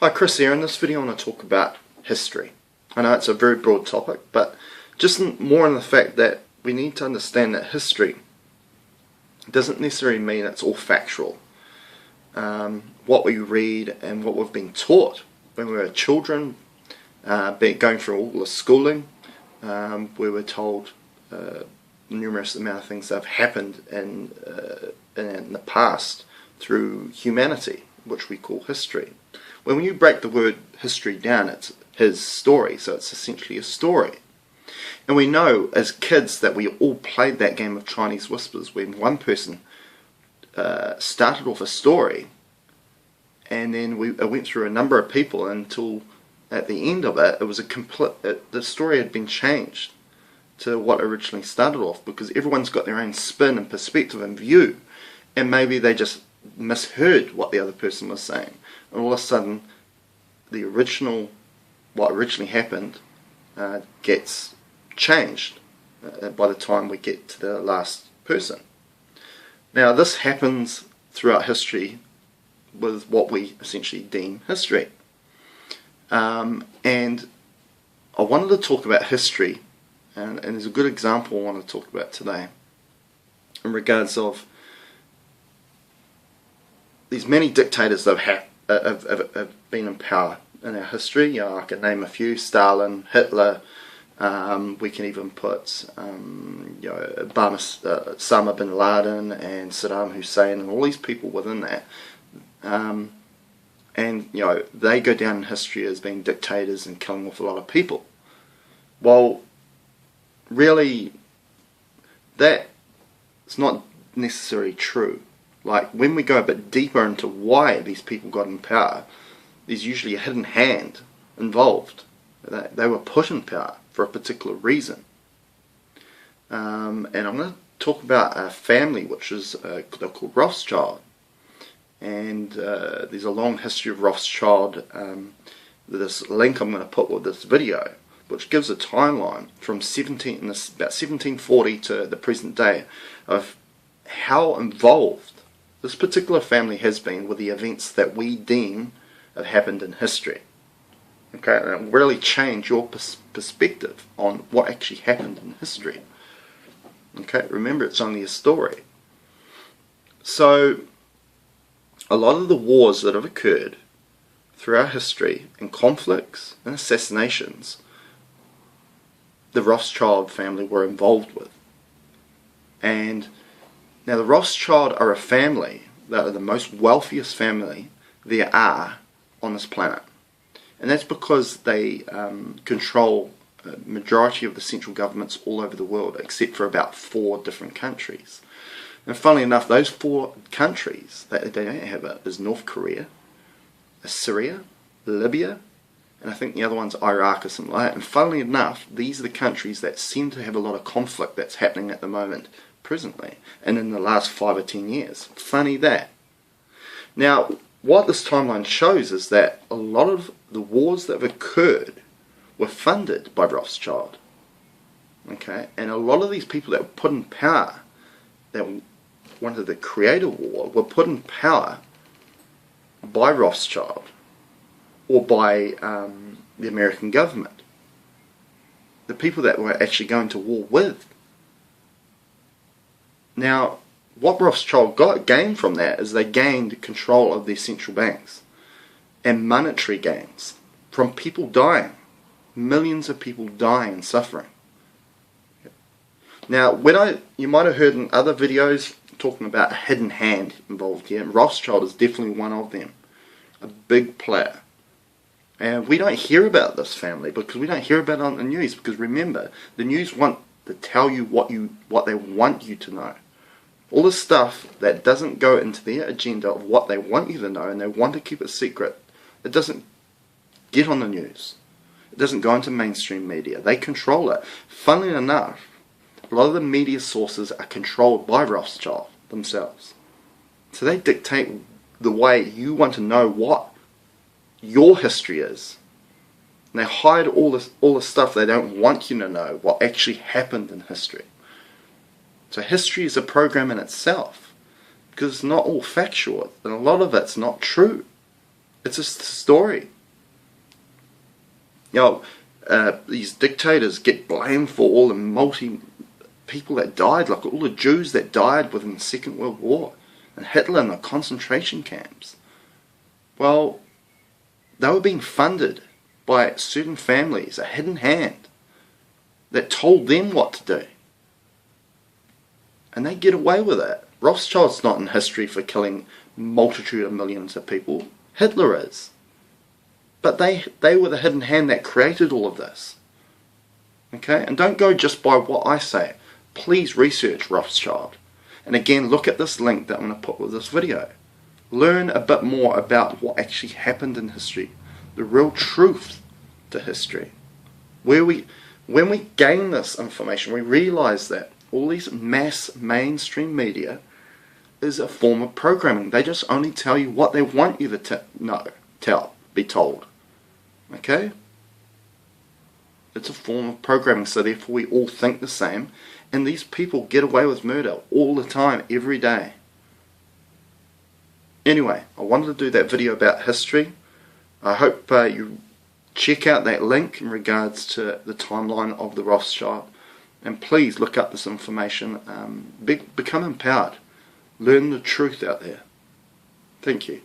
Hi, Chris here. In this video I want to talk about history. I know it's a very broad topic, but just more in the fact that we need to understand that history doesn't necessarily mean it's all factual. What we read and what we've been taught when we were children, going through all the schooling, we were told numerous amount of things that have happened in the past through humanity, which we call history. When you break the word history down, it's his story, so it's essentially a story. And we know as kids that we all played that game of Chinese whispers when one person started off a story, and then it went through a number of people until at the end of it, it was the story had been changed to what originally started off, because everyone's got their own spin and perspective and view, and maybe they just misheard what the other person was saying, and all of a sudden what originally happened gets changed by the time we get to the last person. Now this happens throughout history with what we essentially deem history, and I wanted to talk about history, and there's a good example I want to talk about today in regards of these many dictators that have been in power in our history. I can name a few: Stalin, Hitler. We can even put Osama bin Laden and Saddam Hussein and all these people within that. And they go down in history as being dictators and killing off a lot of people. Well, really, that's not necessarily true. Like, when we go a bit deeper into why these people got in power, there's usually a hidden hand involved. They were put in power for a particular reason. And I'm going to talk about a family which is they're called Rothschild. And there's a long history of Rothschild. This link I'm going to put with this video, which gives a timeline from about 1740 to the present day of how involved this particular family has been with the events that we deem have happened in history. Okay, and it will really change your perspective on what actually happened in history. Okay, remember, it's only a story. So, a lot of the wars that have occurred through our history, and conflicts and assassinations, the Rothschild family were involved with. And now the Rothschild are a family that are the most wealthiest family there are on this planet. And that's because they control a majority of the central governments all over the world, except for about 4 different countries. And funnily enough, those 4 countries that they don't have it is North Korea, Syria, Libya, and I think the other one's Iraq or something like that. And funnily enough, these are the countries that seem to have a lot of conflict that's happening at the moment, presently, and in the last 5 or 10 years. Funny that. Now, what this timeline shows is that a lot of the wars that have occurred were funded by Rothschild. Okay, and a lot of these people that were put in power, that wanted to create a war, were put in power by Rothschild or by the American government. The people that were actually going to war with. Now, what Rothschild gained from that is they gained control of their central banks and monetary gains from people dying. Millions of people dying and suffering. Now, you might have heard in other videos talking about a hidden hand involved here. Rothschild is definitely one of them. A big player. And we don't hear about this family because we don't hear about it on the news. Because remember, the news want to tell you what they want you to know. All the stuff that doesn't go into their agenda of what they want you to know, and they want to keep it secret, it doesn't get on the news. It doesn't go into mainstream media. They control it. Funnily enough, a lot of the media sources are controlled by Rothschild themselves. So they dictate the way you want to know what your history is. And they hide all the stuff they don't want you to know, what actually happened in history. So history is a program in itself, because it's not all factual, and a lot of it's not true. It's just a story. You know, these dictators get blamed for all the people that died, like all the Jews that died within the Second World War, and Hitler in the concentration camps. Well, they were being funded by certain families, a hidden hand, that told them what to do. And they get away with it. Rothschild's not in history for killing multitude of millions of people. Hitler is. But they were the hidden hand that created all of this. Okay? And don't go just by what I say. Please research Rothschild. And again, look at this link that I'm going to put with this video. Learn a bit more about what actually happened in history. The real truth to history. When we gain this information, we realize that all these mass mainstream media is a form of programming. They just only tell you what they want you to be told. Okay? It's a form of programming, so therefore we all think the same, and these people get away with murder all the time, every day. Anyway, I wanted to do that video about history. I hope you check out that link in regards to the timeline of the Rothschild, and please look up this information. Become empowered. Learn the truth out there. Thank you.